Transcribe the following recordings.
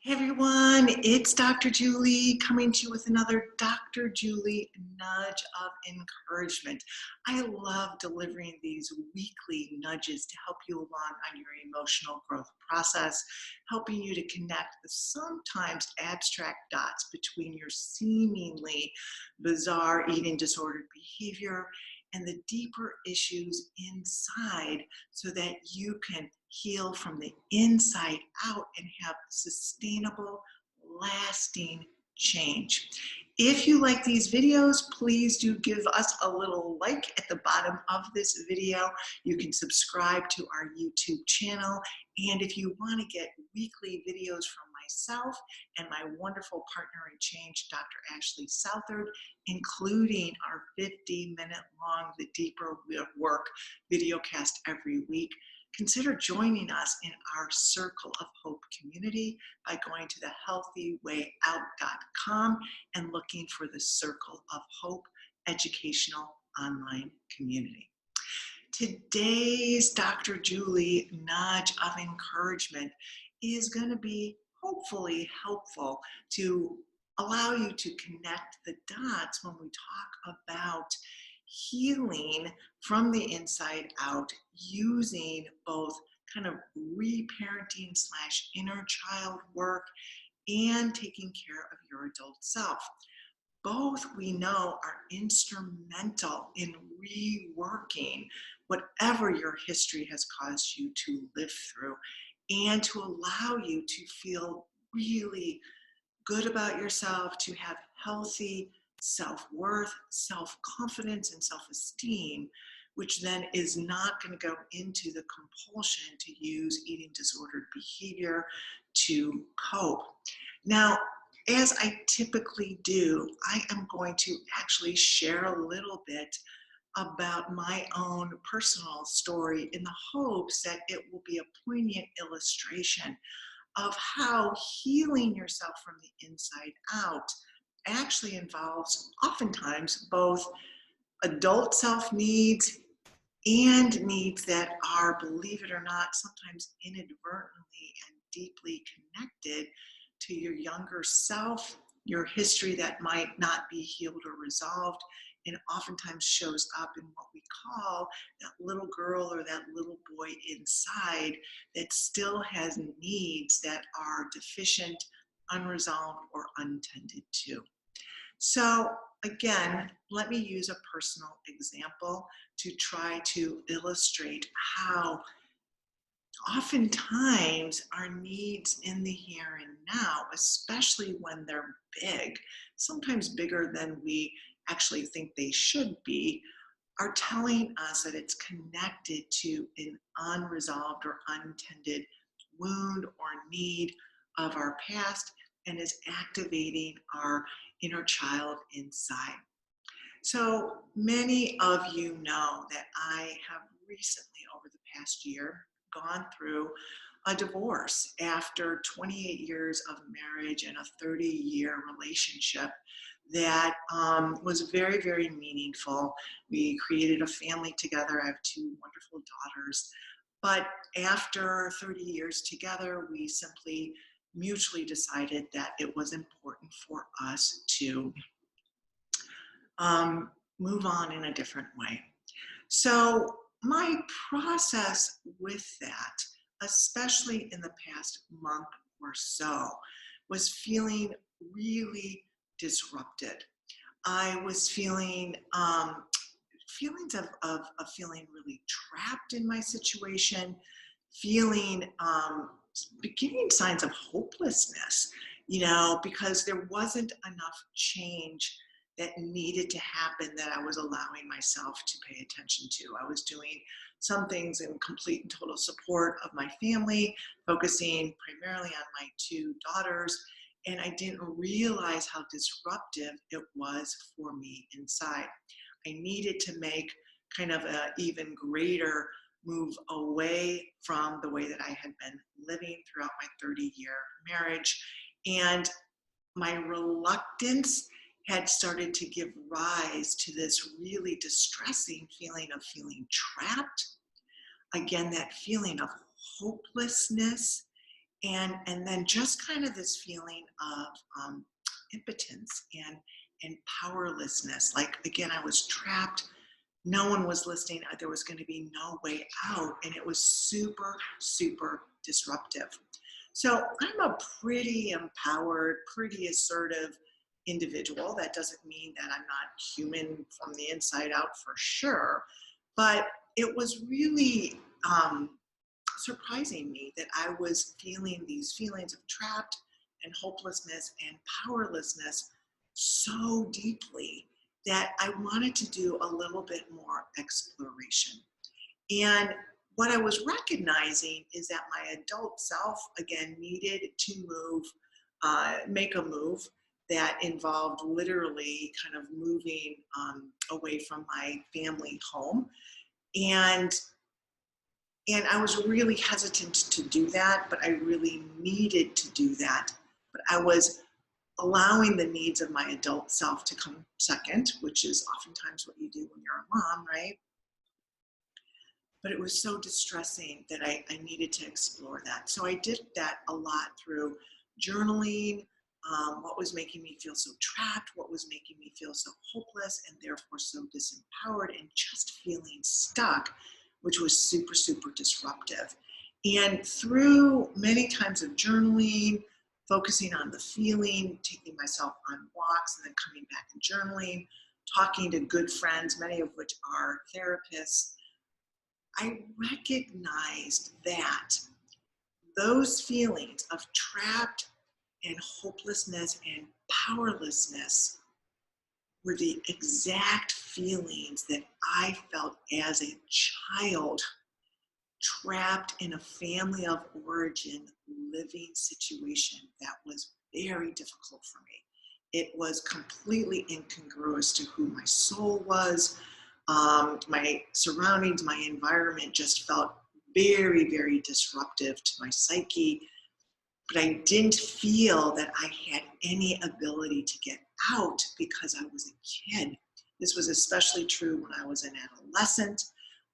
Hey everyone, it's Dr. Julie coming to you with another Dr. Julie nudge of encouragement. I love delivering these weekly nudges to help you along on your emotional growth process, helping you to connect the sometimes abstract dots between your seemingly bizarre eating disordered behavior and the deeper issues inside so that you can heal from the inside out and have sustainable, lasting change. If you like these videos, please do give us a little like at the bottom of this video. You can subscribe to our YouTube channel. And if you want to get weekly videos from myself and my wonderful partner in change, Dr. Ashley Southard, including our 50-minute long The Deeper Work videocast every week, consider joining us in our Circle of Hope community by going to TheHealthyWeighOut.com and looking for the Circle of Hope educational online community. Today's Dr. Julie nudge of encouragement is going to be hopefully helpful to allow you to connect the dots when we talk about healing from the inside out using both kind of reparenting / inner child work and taking care of your adult self. Both we know are instrumental in reworking whatever your history has caused you to live through and to allow you to feel really good about yourself, to have healthy self-worth, self-confidence, and self-esteem, which then is not going to go into the compulsion to use eating disordered behavior to cope. Now, as I typically do, I am going to actually share a little bit about my own personal story in the hopes that it will be a poignant illustration of how healing yourself from the inside out actually involves oftentimes both adult self needs and needs that are, believe it or not, sometimes inadvertently and deeply connected to your younger self, your history that might not be healed or resolved, and oftentimes shows up in what we call that little girl or that little boy inside that still has needs that are deficient, unresolved, or untended to. So again, let me use a personal example to try to illustrate how oftentimes our needs in the here and now, especially when they're big, sometimes bigger than we actually think they should be, are telling us that it's connected to an unresolved or untended wound or need of our past and is activating our inner child inside. So many of you know that I have recently, over the past year, gone through a divorce after 28 years of marriage and a 30-year relationship that was very, very meaningful. We created a family together. I have two wonderful daughters. But after 30 years together, we simply mutually decided that it was important for us to move on in a different way. So my process with that, especially in the past month or so, was feeling really disrupted. I was feeling feelings of feeling really trapped in my situation, feeling beginning signs of hopelessness, because there wasn't enough change that needed to happen that I was allowing myself to pay attention to. I was doing some things in complete and total support of my family, focusing primarily on my two daughters, and I didn't realize how disruptive it was for me inside. I needed to make kind of an even greater move away from the way that I had been living throughout my 30-year marriage. And my reluctance had started to give rise to this really distressing feeling of feeling trapped. Again, that feeling of hopelessness And then just kind of this feeling of impotence and powerlessness. Like, again, I was trapped. No one was listening. There was going to be no way out. And it was super, super disruptive. So I'm a pretty empowered, pretty assertive individual. That doesn't mean that I'm not human from the inside out, for sure. But it was really surprising me that I was feeling these feelings of trapped and hopelessness and powerlessness so deeply that I wanted to do a little bit more exploration. And what I was recognizing is that my adult self, again, needed to make a move that involved literally kind of moving away from my family home. And I was really hesitant to do that, but I really needed to do that. But I was allowing the needs of my adult self to come second, which is oftentimes what you do when you're a mom, right? But it was so distressing that I needed to explore that. So I did that a lot through journaling, what was making me feel so trapped, what was making me feel so hopeless and therefore so disempowered and just feeling stuck, which was super, super disruptive. And through many times of journaling, focusing on the feeling, taking myself on walks and then coming back and journaling, talking to good friends, many of which are therapists, I recognized that those feelings of trapped and hopelessness and powerlessness were the exact feelings that I felt as a child, trapped in a family of origin living situation that was very difficult for me. It was completely incongruous to who my soul was. My surroundings, my environment just felt very, very disruptive to my psyche. But I didn't feel that I had any ability to get out because I was a kid. This was especially true when I was an adolescent.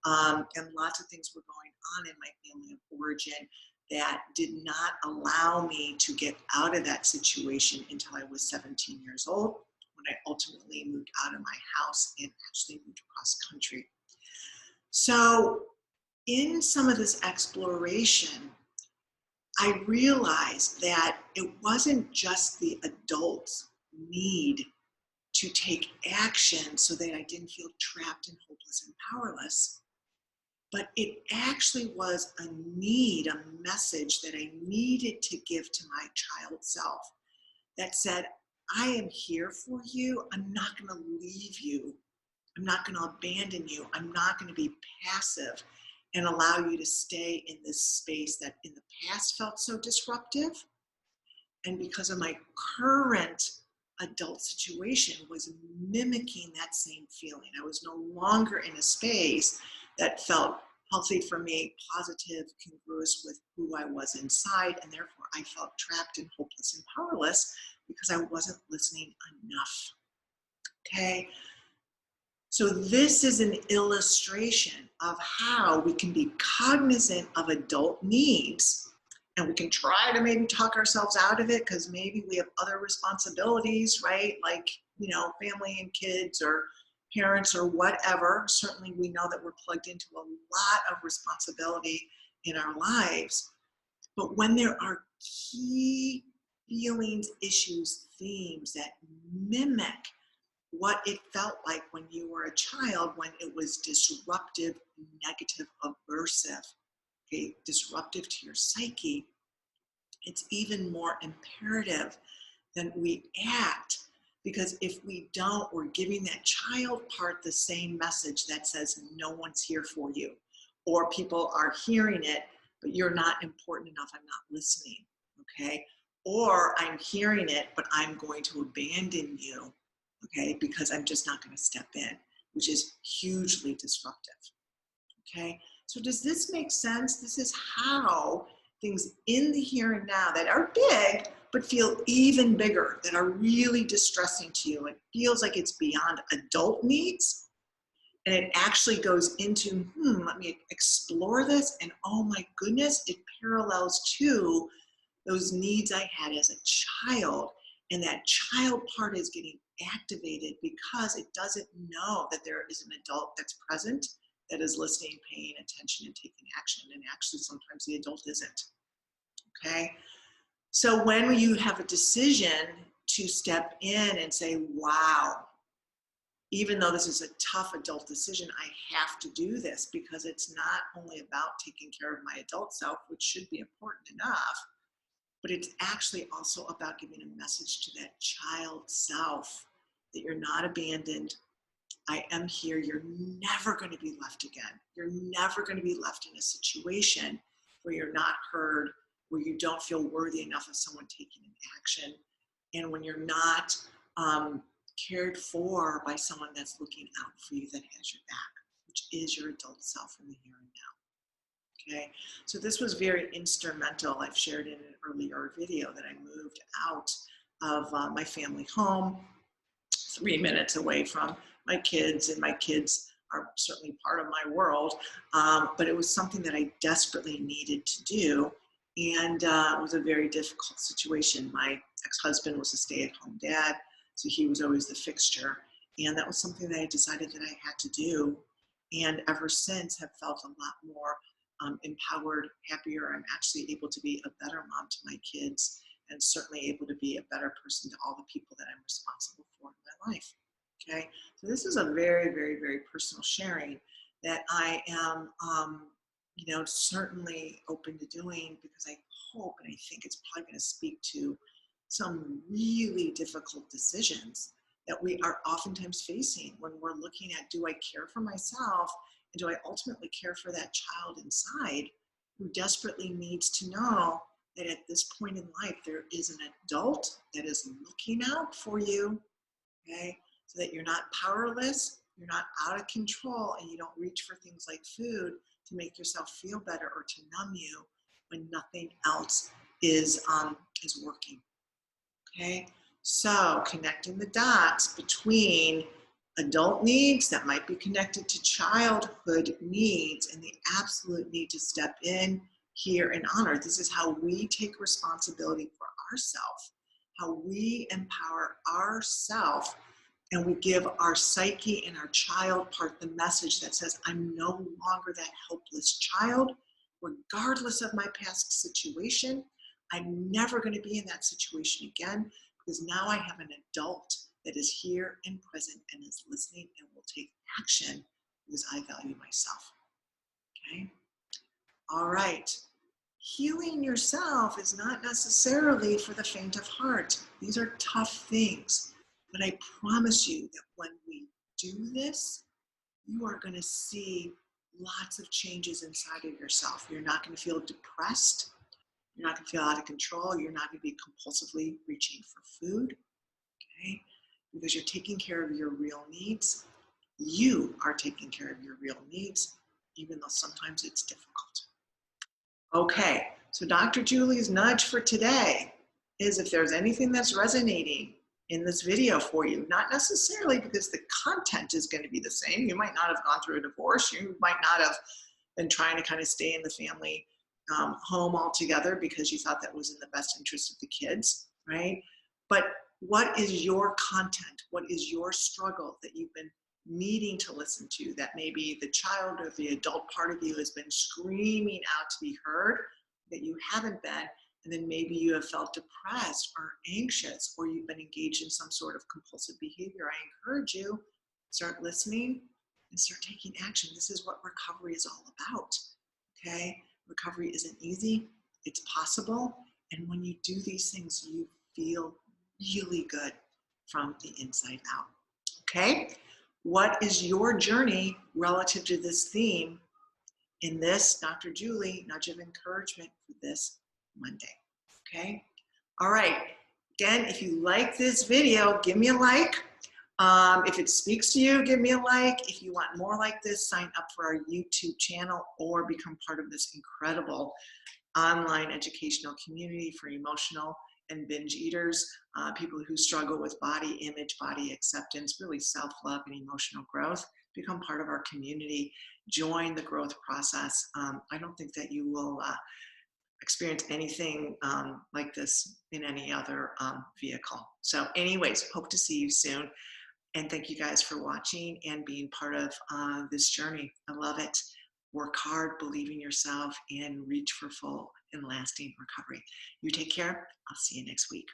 And lots of things were going on in my family of origin that did not allow me to get out of that situation until I was 17 years old, when I ultimately moved out of my house and actually moved across country. So in some of this exploration, I realized that it wasn't just the adult's need to take action so that I didn't feel trapped and hopeless and powerless, but it actually was a need, a message that I needed to give to my child self that said, I am here for you. I'm not going to leave you. I'm not going to abandon you. I'm not going to be passive and allow you to stay in this space that in the past felt so disruptive. And because of my current adult situation was mimicking that same feeling. I was no longer in a space that felt healthy for me, positive, congruous with who I was inside, and therefore I felt trapped and hopeless and powerless because I wasn't listening enough. Okay? So this is an illustration of how we can be cognizant of adult needs, and we can try to maybe talk ourselves out of it because maybe we have other responsibilities, right? Like, family and kids or parents or whatever. Certainly we know that we're plugged into a lot of responsibility in our lives. But when there are key feelings, issues, themes that mimic what it felt like when you were a child, when it was disruptive, negative, aversive, okay, disruptive to your psyche, it's even more imperative that we act, because if we don't, we're giving that child part the same message that says no one's here for you, or people are hearing it, but you're not important enough, I'm not listening, okay? Or I'm hearing it, but I'm going to abandon you, okay, because I'm just not going to step in, which is hugely disruptive, okay? So does this make sense? This is how things in the here and now that are big, but feel even bigger, that are really distressing to you. It feels like it's beyond adult needs, and it actually goes into, let me explore this, and oh my goodness, it parallels to those needs I had as a child, and that child part is getting activated because it doesn't know that there is an adult that's present, that is listening, paying attention, and taking action. And actually, sometimes the adult isn't. Okay? So when you have a decision to step in and say, wow, even though this is a tough adult decision, I have to do this because it's not only about taking care of my adult self, which should be important enough, but it's actually also about giving a message to that child self that you're not abandoned. I am here. You're never going to be left again. You're never going to be left in a situation where you're not heard, where you don't feel worthy enough of someone taking an action, and when you're not cared for by someone that's looking out for you, that has your back, which is your adult self in the here and now. Okay, so this was very instrumental. I've shared in an earlier video that I moved out of my family home, 3 minutes away from my kids, and my kids are certainly part of my world, but it was something that I desperately needed to do, and it was a very difficult situation. My ex-husband was a stay-at-home dad, so he was always the fixture, and that was something that I decided that I had to do, and ever since have felt a lot more empowered, happier. I'm actually able to be a better mom to my kids, and certainly able to be a better person to all the people that I'm responsible for in my life. Okay, so this is a very, very, very personal sharing that I am, certainly open to doing, because I hope and I think it's probably going to speak to some really difficult decisions that we are oftentimes facing when we're looking at, do I care for myself, and do I ultimately care for that child inside who desperately needs to know that at this point in life, there is an adult that is looking out for you, okay? So that you're not powerless, you're not out of control, and you don't reach for things like food to make yourself feel better or to numb you when nothing else is working, okay? So connecting the dots between adult needs that might be connected to childhood needs and the absolute need to step in here and honor. This is how we take responsibility for ourselves, how we empower ourselves, and we give our psyche and our child part the message that says, I'm no longer that helpless child, regardless of my past situation. I'm never going to be in that situation again, because now I have an adult that is here and present and is listening and will take action because I value myself. Okay? All right. Healing yourself is not necessarily for the faint of heart. These are tough things. But I promise you that when we do this, you are going to see lots of changes inside of yourself. You're not going to feel depressed. You're not going to feel out of control. You're not going to be compulsively reaching for food. Okay? Because you're taking care of your real needs. You are taking care of your real needs, even though sometimes it's difficult. Okay, so Dr. Julie's nudge for today is, if there's anything that's resonating in this video for you, not necessarily because the content is going to be the same. You might not have gone through a divorce. You might not have been trying to kind of stay in the family home altogether because you thought that was in the best interest of the kids, right? But what is your content? What is your struggle that you've been needing to listen to, that maybe the child or the adult part of you has been screaming out to be heard, that you haven't been, and then maybe you have felt depressed or anxious, or you've been engaged in some sort of compulsive behavior? I encourage you, start listening and start taking action. This is what recovery is all about, okay? Recovery isn't easy, it's possible, and when you do these things, you feel really good from the inside out, okay? What is your journey relative to this theme in this Dr. Julie Nudge of Encouragement for this Monday? Okay. All right. Again, if you like this video, give me a like. If it speaks to you, give me a like. If you want more like this, sign up for our YouTube channel or become part of this incredible online educational community for emotional and binge eaters, people who struggle with body image, body acceptance, really self-love and emotional growth. Become part of our community. Join the growth process. I don't think that you will experience anything like this in any other vehicle. So anyways, hope to see you soon. And thank you guys for watching and being part of this journey. I love it. Work hard, believe in yourself, and reach for full and lasting recovery. You take care. I'll see you next week.